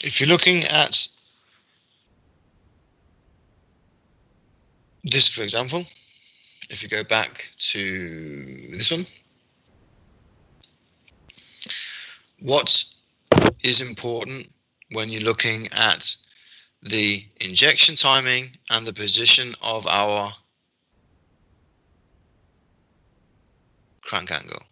If you're looking at this, for example, if you go back to this one, what is important when you're looking at the injection timing and the position of our crank angle?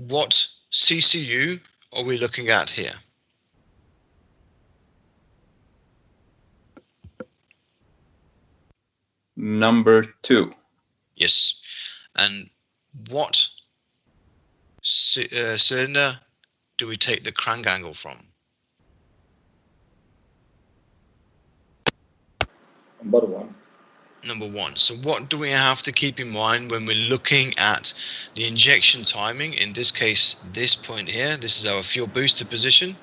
What CCU are we looking at here? Number 2. Yes. And what cylinder do we take the crank angle from? Number 1. Number 1. So what do we have to keep in mind when we're looking at the injection timing? In this case, this point here, this is our fuel booster position.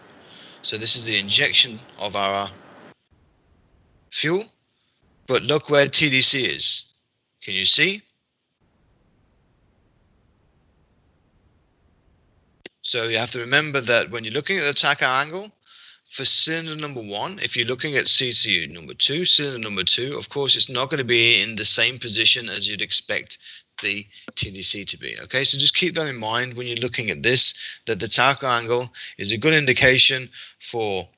So this is the injection of our fuel. But look where TDC is. Can you see? So you have to remember that when you're looking at the tacho angle, for cylinder number 1, if you're looking at CCU number 2, cylinder number 2, of course, it's not going to be in the same position as you'd expect the TDC to be. Okay, so just keep that in mind when you're looking at this, that the tacho angle is a good indication for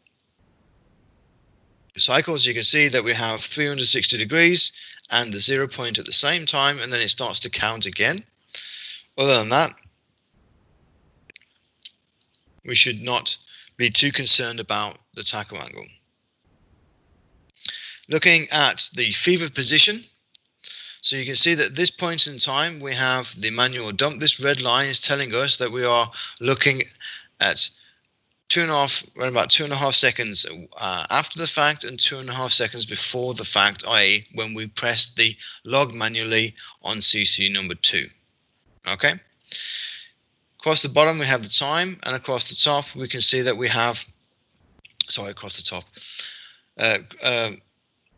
cycles. You can see that we have 360 degrees and the 0 point at the same time, and then it starts to count again. Other than that, we should not be too concerned about the tacho angle. Looking at the fever position, so you can see that at this point in time we have the manual dump. This red line is telling us that we are looking at around about 2.5 seconds after the fact and 2.5 seconds before the fact, i.e. when we press the log manually on CCU number 2. Okay. Across the bottom we have the time, and across the top we can see that we have, across the top,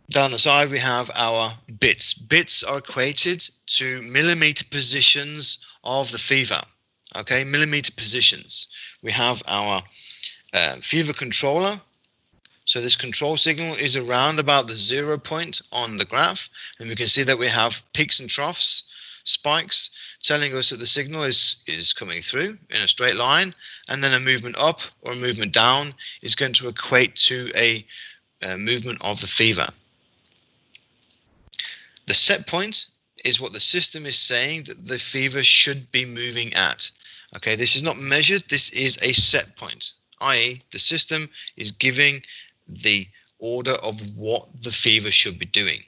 down the side we have our bits. Bits are equated to millimeter positions of the fever. Okay, millimeter positions. We have our fever controller. So this control signal is around about the 0 point on the graph, and we can see that we have peaks and troughs, spikes, telling us that the signal is coming through in a straight line, and then a movement up or a movement down is going to equate to a movement of the fever. The set point is what the system is saying that the fever should be moving at. Okay, this is not measured, this is a set point, i.e. the system is giving the order of what the fever should be doing.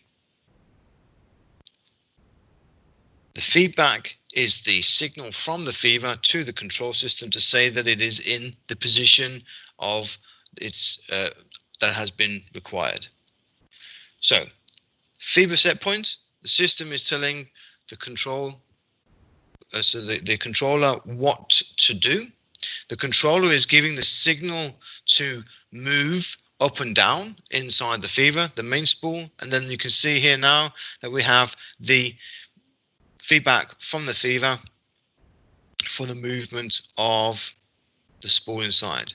The feedback is the signal from the fever to the control system to say that it is in the position of its that has been required. So, fever set point, the system is telling the control, the controller what to do. The controller is giving the signal to move up and down inside the fever, the main spool, and then you can see here now that we have the feedback from the fever for the movement of the spool inside.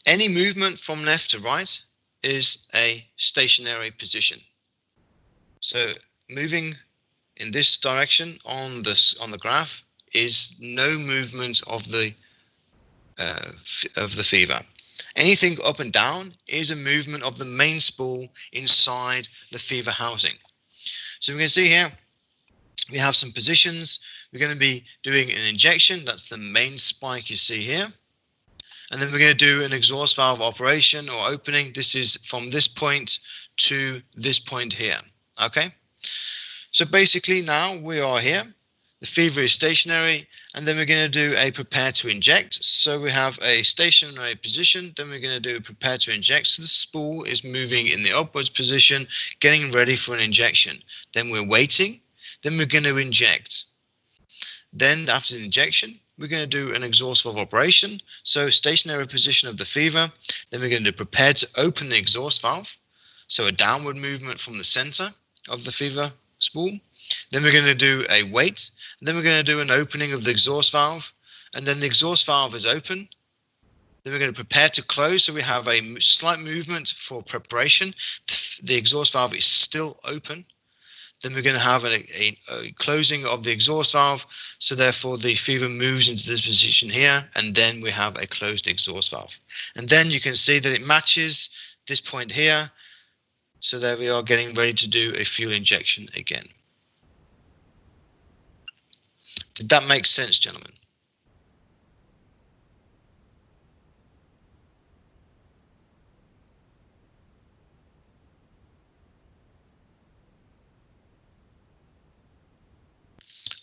Any movement from left to right is a stationary position. So moving in this direction on the graph is no movement of the fever. Anything up and down is a movement of the main spool inside the fever housing. So we can see here we have some positions. We're going to be doing an injection. That's the main spike you see here. And then we're going to do an exhaust valve operation or opening. This is from this point to this point here. Okay. So basically now we are here. The fever is stationary, and then we're going to do a prepare to inject. So we have a stationary position, then we're going to do a prepare to inject. So the spool is moving in the upwards position, getting ready for an injection. Then we're waiting, then we're going to inject. Then after the injection, we're going to do an exhaust valve operation. So stationary position of the fever. Then we're going to prepare to open the exhaust valve. So a downward movement from the center of the fever spool. Then we're going to do a wait. Then we're going to do an opening of the exhaust valve. And then the exhaust valve is open. Then we're going to prepare to close. So we have a slight movement for preparation. The exhaust valve is still open. Then we're going to have a closing of the exhaust valve. So therefore the fever moves into this position here. And then we have a closed exhaust valve. And then you can see that it matches this point here. So there we are, getting ready to do a fuel injection again. Did that make sense, gentlemen?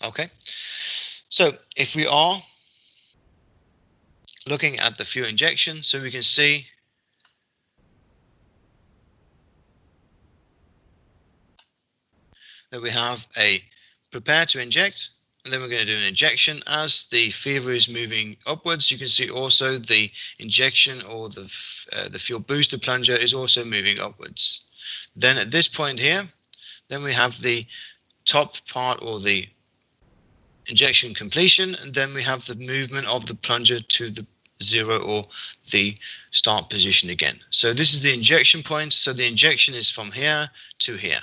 Okay, so if we are looking at the fuel injection, so we can see that we have a prepare to inject, and then we're going to do an injection. As the fever is moving upwards, you can see also the injection or the fuel booster plunger is also moving upwards. Then at this point here, then we have the top part or the injection completion, and then we have the movement of the plunger to the zero or the start position again. So this is the injection point. So the injection is from here to here.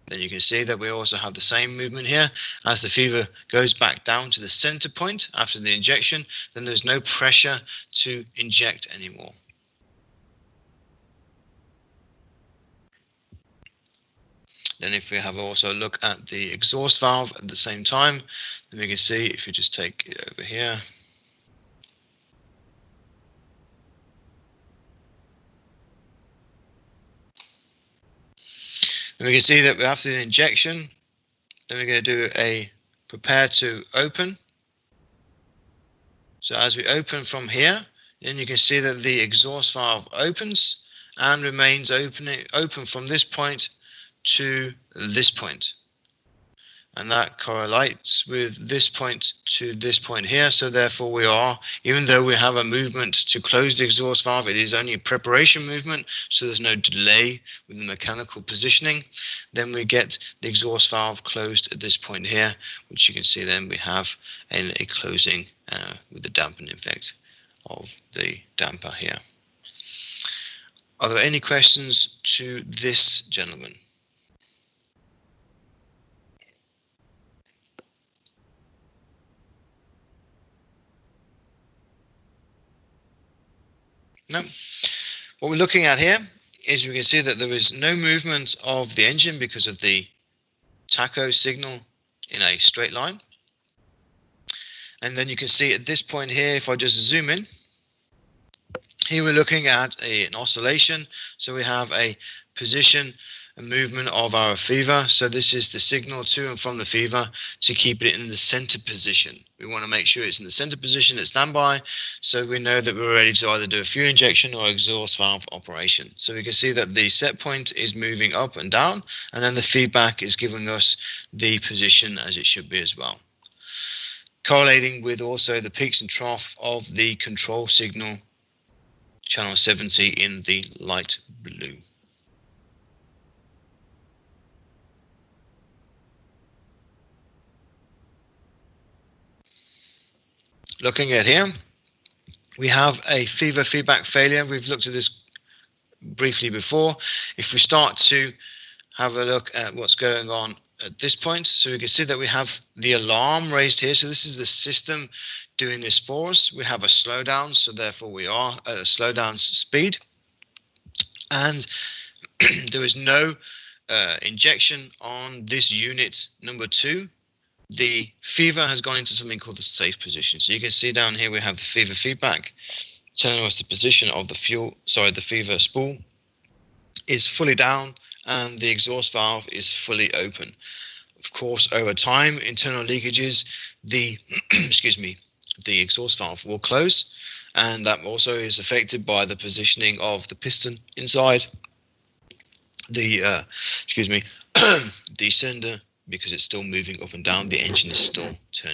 Then you can see that we also have the same movement here. As the fever goes back down to the center point after the injection, then there's no pressure to inject anymore. Then if we have also a look at the exhaust valve at the same time, then we can see, if you just take it over here, then we can see that after the injection, then we're going to do a prepare to open. So as we open from here, then you can see that the exhaust valve opens and remains open from this point to this point, and that correlates with this point to this point here. So therefore we are, even though we have a movement to close the exhaust valve, it is only a preparation movement, so there's no delay with the mechanical positioning. Then we get the exhaust valve closed at this point here, which you can see then we have a closing with the dampening effect of the damper here. Are there any questions to this, gentleman? No. What we're looking at here is we can see that there is no movement of the engine because of the tacho signal in a straight line. And then you can see at this point here, if I just zoom in, here we're looking at an oscillation. So we have a position and movement of our fever. So this is the signal to and from the fever to keep it in the center position. We want to make sure it's in the center position at standby, so we know that we're ready to either do a fuel injection or exhaust valve operation. So we can see that the set point is moving up and down, and then the feedback is giving us the position as it should be as well. Correlating with also the peaks and trough of the control signal, channel 70 in the light blue. Looking at here, we have a fever feedback failure. We've looked at this briefly before. If we start to have a look at what's going on at this point, so we can see that we have the alarm raised here. So this is the system doing this for us. We have a slowdown, so therefore we are at a slowdown speed, and there is no injection on this unit number 2. The fever has gone into something called the safe position. So you can see down here we have the fever feedback telling us the position of the the fever spool is fully down and the exhaust valve is fully open. Of course, over time, internal leakages, the the exhaust valve will close, and that also is affected by the positioning of the piston inside the the cylinder, because it's still moving up and down. The engine is still turning.